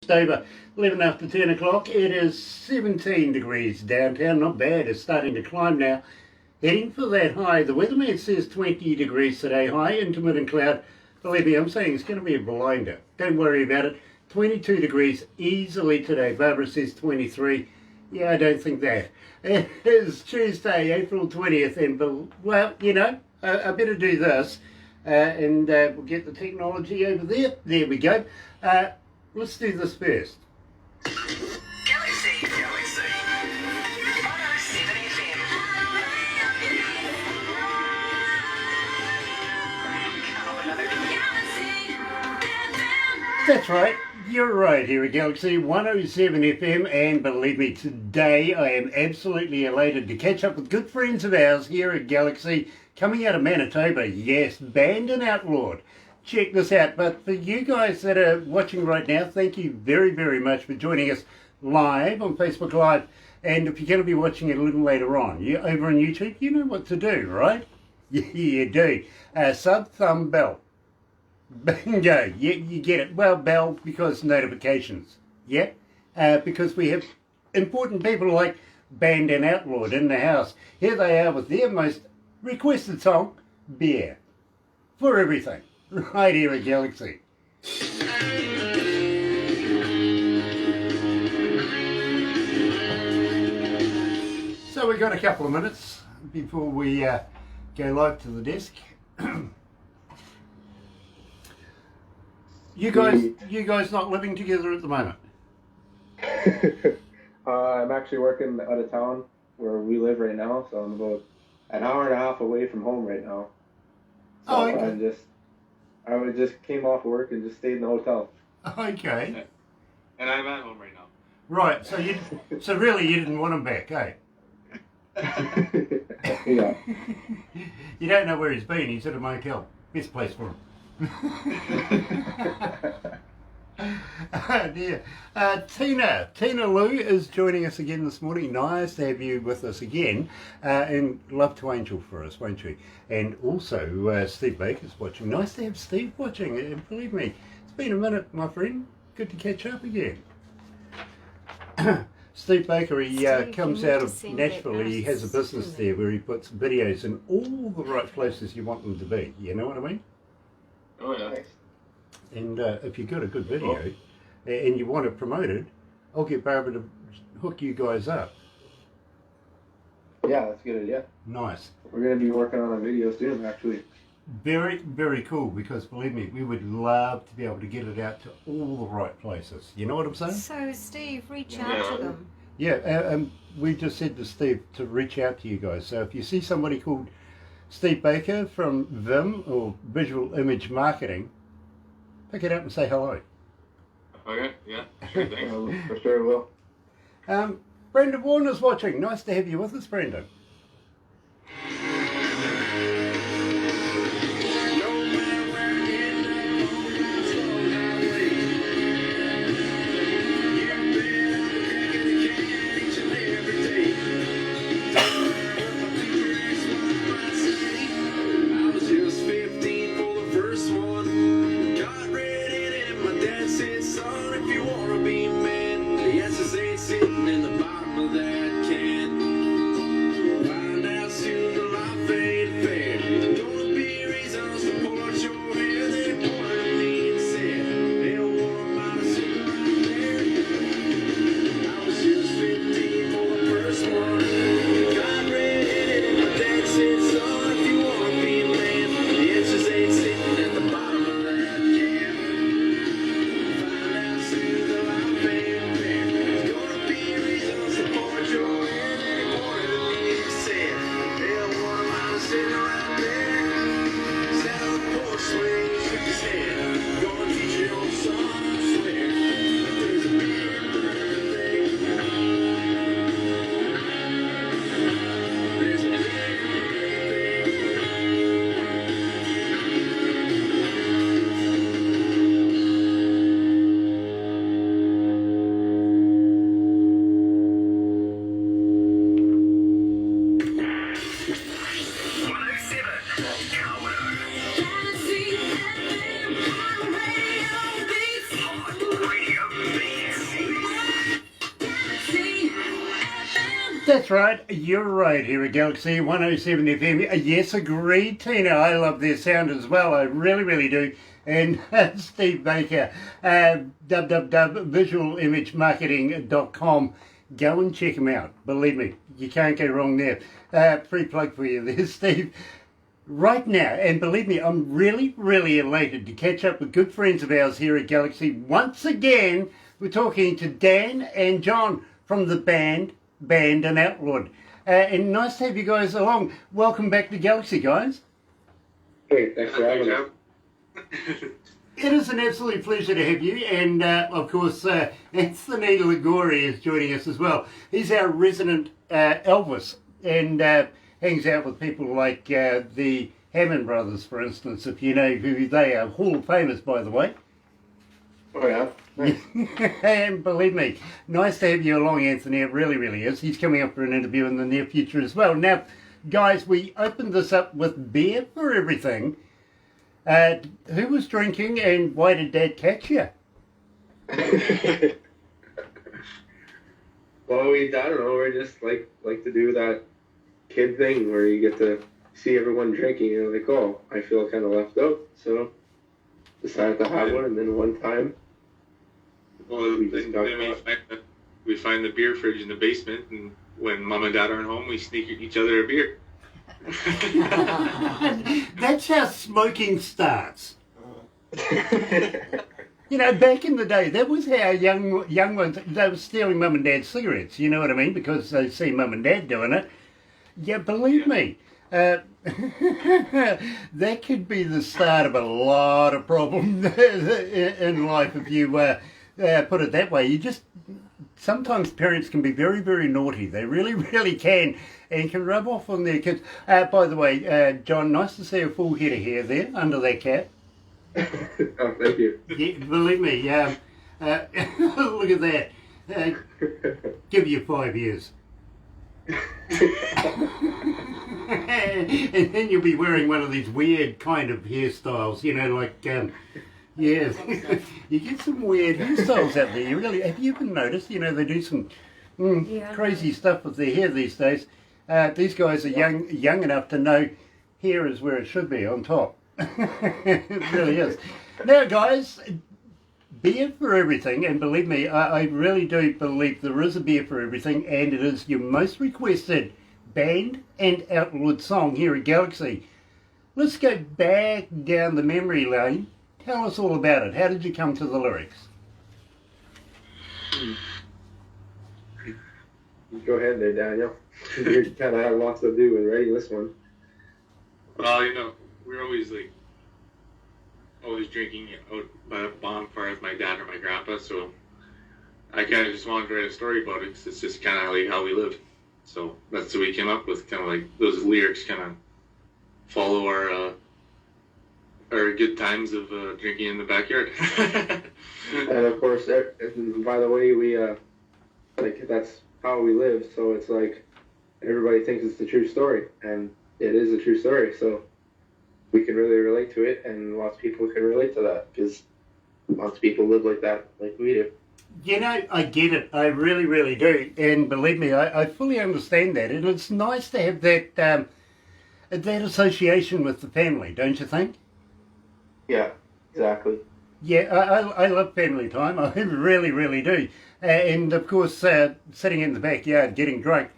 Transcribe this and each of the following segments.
Over 11 after 10 o'clock. It is 17 degrees downtown. Not bad. It's starting to climb now. Heading for that high. The weatherman says 20 degrees today. High, intermittent cloud. Believe me, I'm saying it's going to be a blinder. Don't worry about it. 22 degrees easily today. Barbara says 23. Yeah, I don't think that. It is Tuesday, April 20th. And, well, you know, I better do this. And we'll get the technology over there. There we go. Let's do this first. Galaxy 107 FM. That's right. You're right here at Galaxy 107 FM, and believe me, today I am absolutely elated to catch up with good friends of ours here at Galaxy, coming out of Manitoba. Yes, Banned Outlawed. Check this out. But for you guys that are watching right now, thank you very, very much for joining us live on Facebook Live. And if you're going to be watching it a little later on, you over on YouTube, you know what to do, right? You do. Sub, thumb, bell. Bingo. You get it. Well, bell because notifications. Yeah? Because we have important people like Banned and Outlawed in the house. Here they are with their most requested song, Beer. For everything. Right here at Galaxy. So we've got a couple of minutes before we go live to the desk. You guys not living together at the moment? I'm actually working out of town where we live right now, so I'm about an hour and a half away from home right now. So oh, okay. I just came off work and just stayed in the hotel. Okay. And I'm at home right now. Right. So really you didn't want him back, eh? Yeah. You don't know where he's been. He's at a motel. Best place for him. Oh dear. Tina Lou is joining us again this morning. Nice to have you with us again, and love to angel for us, won't you? And also Steve Baker's watching. Nice to have Steve watching, and believe me, it's been a minute, my friend. Good to catch up again. Steve Baker, he comes out of Nashville. He has a business there where he puts videos in all the right places you want them to be. You know what I mean? Oh yeah. And if you've got a good video and you want to promote it, I'll get Barbara to hook you guys up. Yeah, that's a good idea. Nice. We're going to be working on a video soon, actually. Very, very cool, because believe me, we would love to be able to get it out to all the right places. You know what I'm saying? So, Steve, reach out to them. Yeah, we just said to Steve to reach out to you guys. So if you see somebody called Steve Baker from Vim or Visual Image Marketing, pick it up and say hello. Okay, yeah, sure thing. For sure will. Brendan Warner's watching. Nice to have you with us, Brendan. That's right, you're right here at Galaxy 107 FM. Yes, agreed, Tina. I love their sound as well. I really, really do. And Steve Baker, www.visualimagemarketing.com. Go and check him out. Believe me, you can't go wrong there. Free plug for you there, Steve. Right now, and believe me, I'm really, really elated to catch up with good friends of ours here at Galaxy. Once again, we're talking to Dan and John from the Banned Outlawed. And nice to have you guys along. Welcome back to Galaxy, guys. Hey, thanks for having us. It is an absolute pleasure to have you, and of course, Anthony Ligori is joining us as well. He's our resident Elvis, and hangs out with people like the Hammond brothers, for instance, if you know who they are. Hall of Famers, by the way. Oh, yeah? Nice. And believe me, nice to have you along, Anthony. It really, really is. He's coming up for an interview in the near future as well. Now, guys, we opened this up with beer for everything. Who was drinking and why did Dad catch you? Well, I don't know, we just like to do that kid thing where you get to see everyone drinking and like, oh, I feel kind of left out, so decided to have one, and then one time. Well, we find the beer fridge in the basement, and when Mom and Dad aren't home, we sneak each other a beer. That's how smoking starts. You know, back in the day, that was how young ones, they were stealing Mum and Dad's cigarettes, you know what I mean? Because they see Mum and Dad doing it. Yeah, believe me, that could be the start of a lot of problems in life if you put it that way. Sometimes parents can be very, very naughty. They really, really can, and can rub off on their kids. By the way, John, nice to see a full head of hair there under that cap. Oh, thank you. Yeah, believe me, look at that. Give you 5 years. And then you'll be wearing one of these weird kind of hairstyles, you know, like, yeah, you get some weird hairstyles out there. You really, have you ever noticed, you know, they do some crazy stuff with their hair these days. These guys are young enough to know hair is where it should be, on top. It really is. Now, guys, beer for everything, and believe me, I really do believe there is a beer for everything, and it is your most requested Banned and Outlawed song here at Galaxy. Let's go back down the memory lane. Tell us all about it. How did you come to the lyrics? Go ahead there, Daniel. You kind of had lots to do in writing this one. Well, you know, we're always drinking out by a bonfire with my dad or my grandpa, so I kind of just wanted to write a story about it because it's just kind of like how we live. So that's what we came up with, kind of like those lyrics kind of follow our good times of drinking in the backyard. And of course, by the way, we like that's how we live. So it's like everybody thinks it's the true story, and it is a true story. So we can really relate to it, and lots of people can relate to that because lots of people live like that, like we do. You know, I get it. I really, really do. And believe me, I fully understand that. And it's nice to have that association with the family, don't you think? Yeah, exactly. Yeah, I love family time. I really, really do. And of course, sitting in the backyard getting drunk.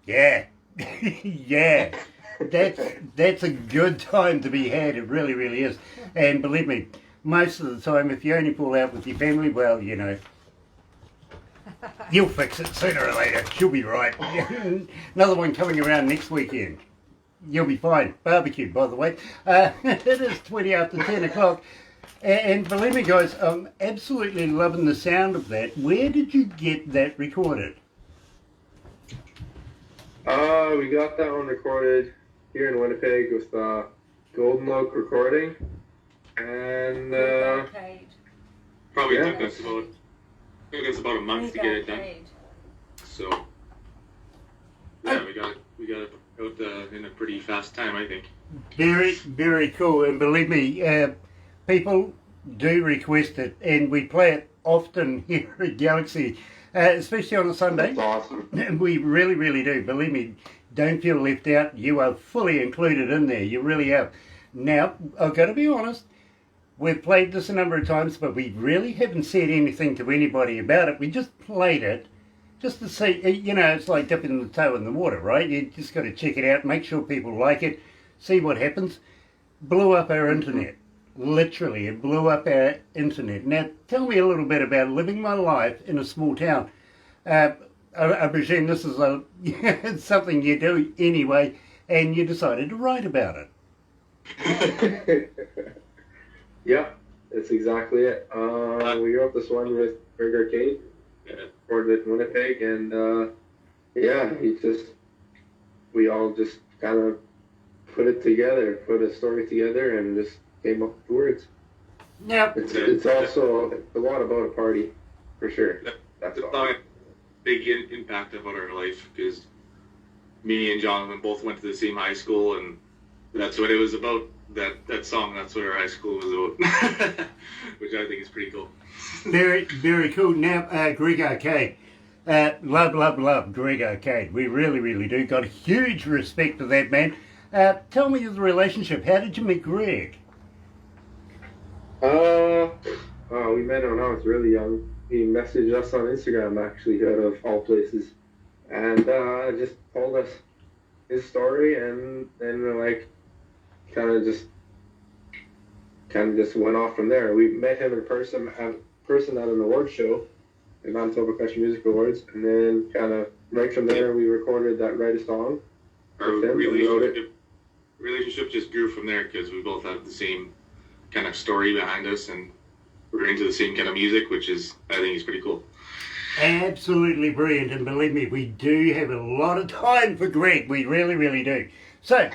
Yeah, yeah. That's a good time to be had. It really, really is. And believe me, most of the time, if you only fall out with your family, well, you know, you'll fix it sooner or later. She'll be right. Another one coming around next weekend. You'll be fine. Barbecue, by the way. It is 20 after 10 o'clock. And believe me, guys, I'm absolutely loving the sound of that. Where did you get that recorded? We got that one recorded here in Winnipeg with Golden Oak Recording. And, Probably took us about a month to get it done. So, yeah, we got it out in a pretty fast time, I think. Very, very cool. And believe me, people do request it, and we play it often here at Galaxy. especially on a Sunday. That's awesome. We really, really do. Believe me, don't feel left out. You are fully included in there. You really have. Now, I've got to be honest. We've played this a number of times, but we really haven't said anything to anybody about it. We just played it just to see, it's like dipping the toe in the water, right? You just got to check it out, make sure people like it, see what happens. Blew up our internet. Literally, it blew up our internet. Now, tell me a little bit about living my life in a small town. I presume this is it's something you do anyway, and you decided to write about it. Yeah, that's exactly it. We wrote this one with Greg Arcade, recorded in Winnipeg, and we all just kind of put it together, put a story together, and just came up with words. Now, it's also a lot about a party, for sure. That's It's all. not a big impact about our life because me and Jonathan both went to the same high school, and that's what it was about. That song, that's what our high school was about, which I think is pretty cool. very, very cool. Now, Greg Arcade. Love Greg Arcade. We really, really do. Got a huge respect for that man. Tell me the relationship. How did you meet Greg? We met when I was really young. He messaged us on Instagram, actually, out of all places, and just told us his story, and then we're like, kind of just went off from there. We met him in person at an award show, the Manitoba Country Music Awards, and then kind of right from there we recorded that Write a Song. Our with him and wrote it. relationship just grew from there because we both had the same kind of story behind us, and we're into the same kind of music, which is, I think, is pretty cool. Absolutely brilliant, and believe me, we do have a lot of time for Greg. We really, really do. So,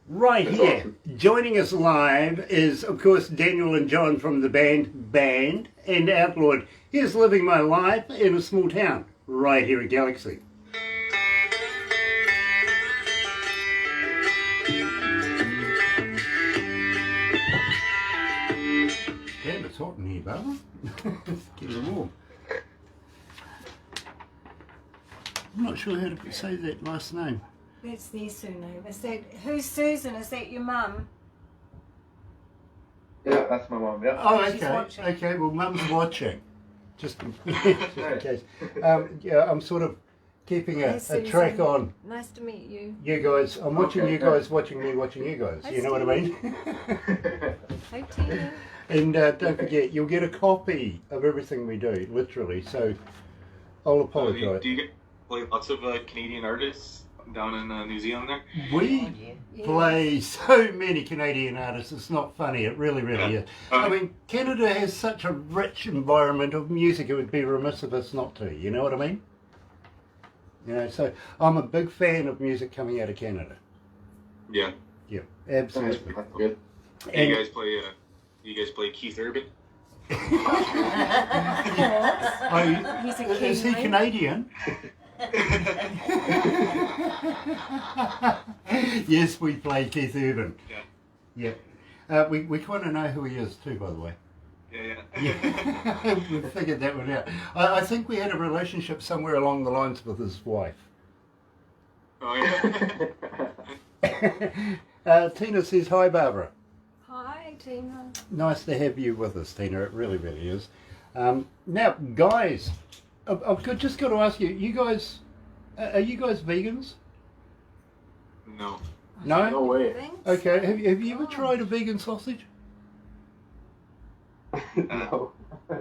right That's here, awesome. joining us live is, of course, Daniel and John from the band Banned Outlawed. Here's Living My Life in a Small Town, right here at Galaxy. Damn, it's hot in here, Barbara. It's getting warm. I'm not sure how to say that last name. That's their surname. Is that who's Susan? Is that your mum? Yeah, that's my mom. Yeah. Oh, She's okay. watching. Okay, well, Mum's watching. Just in case. Yeah, I'm sort of keeping Hi, a track Susan. on Nice to meet you. you guys. I'm watching Okay, you guys, watching me, watching you guys. Hi, You know what I mean? Hi, Tina. And don't forget, you'll get a copy of everything we do, literally. So I'll apologise. Do you get play lots of Canadian artists down in New Zealand there? We Yeah. play so many Canadian artists, it's not funny, it really, really is. I mean, Canada has such a rich environment of music, it would be remiss of us not to, you know what I mean? You know, so I'm a big fan of music coming out of Canada. Yeah. Yeah, absolutely. That's good. And- You guys play Keith Urban? Oh, He's a is he Kiwi. Canadian? Yes, we play Keith Urban. Yeah. Yeah. We kind of know who he is too, by the way. Yeah. Yeah, we figured that one out. I think we had a relationship somewhere along the lines with his wife. Oh yeah. Tina says, hi, Barbara. Hi, Tina. Nice to have you with us, Tina. It really, really is. Now, guys, I've just got to ask you, you guys, are you guys vegans? No. No? No way. Thanks. Okay, have you ever tried a vegan sausage? No.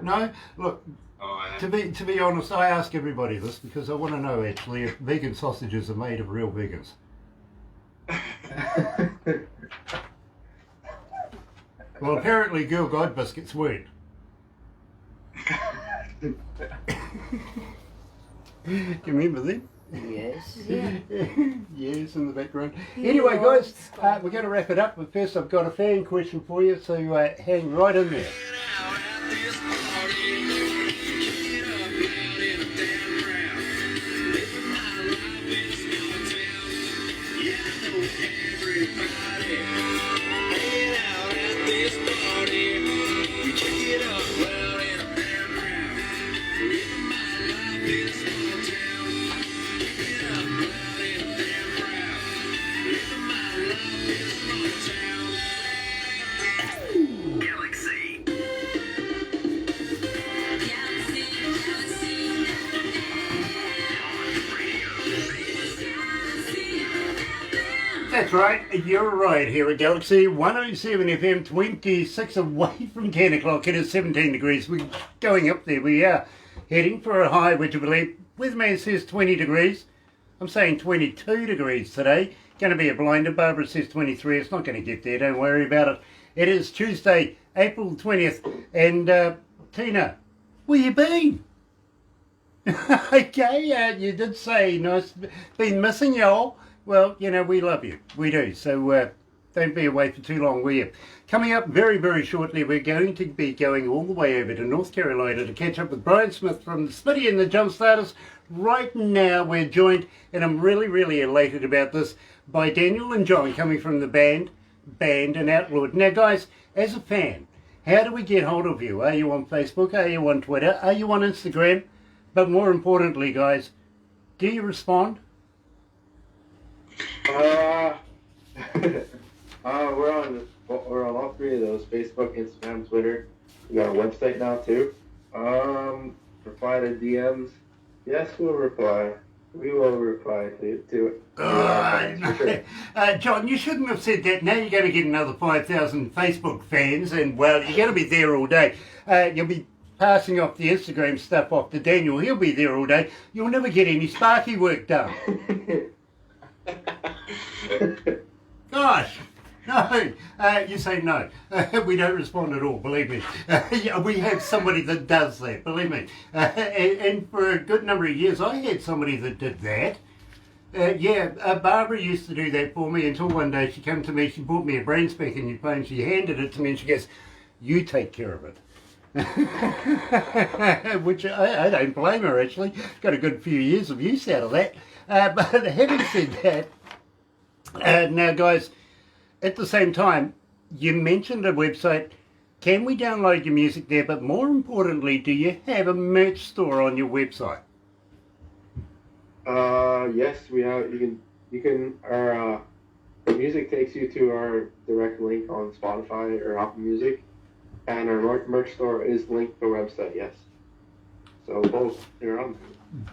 No? Look, Oh, to be honest, I ask everybody this because I want to know actually if vegan sausages are made of real vegans. Well, apparently Girl Guide biscuits weren't. Do you remember them? Yes. Yeah. Yes, in the background. Yeah, Anyway, guys, well, we're going to wrap it up, but first I've got a fan question for you, so hang right in there. right, you're right here at Galaxy 107 FM, 26 away from 10 o'clock. It is 17 degrees. We're going up there. We are heading for a high, would you believe? Weatherman says 20 degrees. I'm saying 22 degrees today. Going to be a blinder. Barbara says 23. It's not going to get there. Don't worry about it. It is Tuesday, April 20th. And Tina, where you been? Okay, you did say nice. Been missing y'all. Well, you know, we love you. We do. So don't be away for too long, will you? Coming up very, very shortly, we're going to be going all the way over to North Carolina to catch up with Brian Smith from the Smitty and the Jumpstarters. Right now, we're joined, and I'm really, really elated about this, by Daniel and John coming from the band, Banned Outlawed. Now, guys, as a fan, how do we get hold of you? Are you on Facebook? Are you on Twitter? Are you on Instagram? But more importantly, guys, do you respond? We're on all three of those: Facebook, Instagram, Twitter. We got a website now too. Reply to DMs. Yes, we'll reply. We will reply to it. John, you shouldn't have said that. Now you're going to get another 5,000 Facebook fans, and well, you're going to be there all day. You'll be passing off the Instagram stuff off to Daniel. He'll be there all day. You'll never get any Sparky work done. Gosh, no. You say no. We don't respond at all, believe me. Yeah, we have somebody that does that, believe me. And for a good number of years, I had somebody that did that. Barbara used to do that for me until one day she came to me, she bought me a brain spec in your phone, she handed it to me and she goes, you take care of it. Which I don't blame her, actually. Got a good few years of use out of that. But having said that, now guys, at the same time, you mentioned a website. Can we download your music there? But more importantly, do you have a merch store on your website? Yes, we have. You can. Our music takes you to our direct link on Spotify or Apple Music, and our merch store is linked to our website. Yes. So both are on.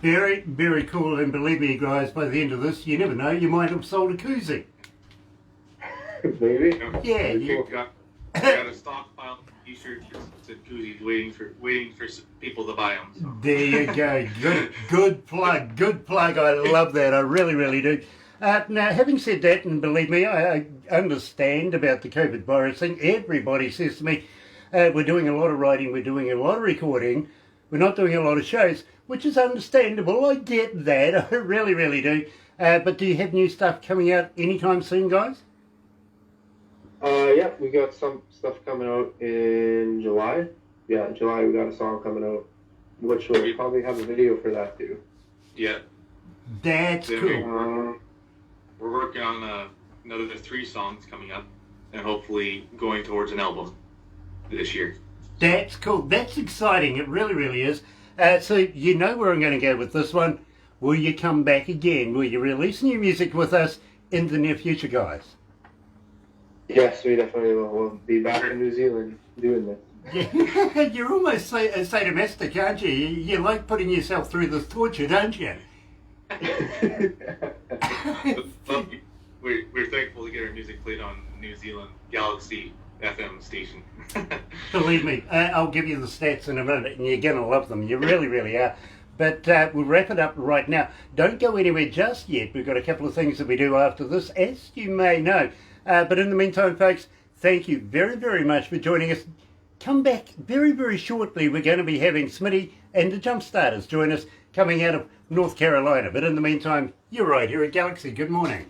Very, very cool. And believe me, guys, by the end of this, you never know, you might have sold a koozie. Maybe. Yeah, you got a stockpile of t-shirts and koozies waiting for people to buy them. So. There you go. Good plug. Good plug. I love that. I really, really do. Now, having said that, and believe me, I understand about the COVID virus thing. Everybody says to me, we're doing a lot of writing, we're doing a lot of recording, we're not doing a lot of shows, which is understandable. I get that. I really, really do. But do you have new stuff coming out anytime soon, guys? Yeah, we got some stuff coming out in July. Yeah, in July we got a song coming out, which we'll probably have a video for that too. Yeah. That's cool. We're working on another 3 songs coming up, and hopefully going towards an album this year. That's cool. That's exciting. It really, really is. So you know where I'm going to go with this one. Will you come back again? Will you release new music with us in the near future, guys? Yes, we definitely will. We'll be back in New Zealand doing this. Yeah. You're almost sadomastic, aren't you? You like putting yourself through this torture, don't you? We're thankful to get our music played on New Zealand Galaxy FM station. Believe me, I'll give you the stats in a minute, and you're going to love them. You really, really are. But we'll wrap it up right now. Don't go anywhere just yet. We've got a couple of things that we do after this, as you may know. But in the meantime, folks, thank you very, very much for joining us. Come back very, very shortly. We're going to be having Smitty and the Jumpstarters join us coming out of North Carolina. But in the meantime, you're right here at Galaxy. Good morning.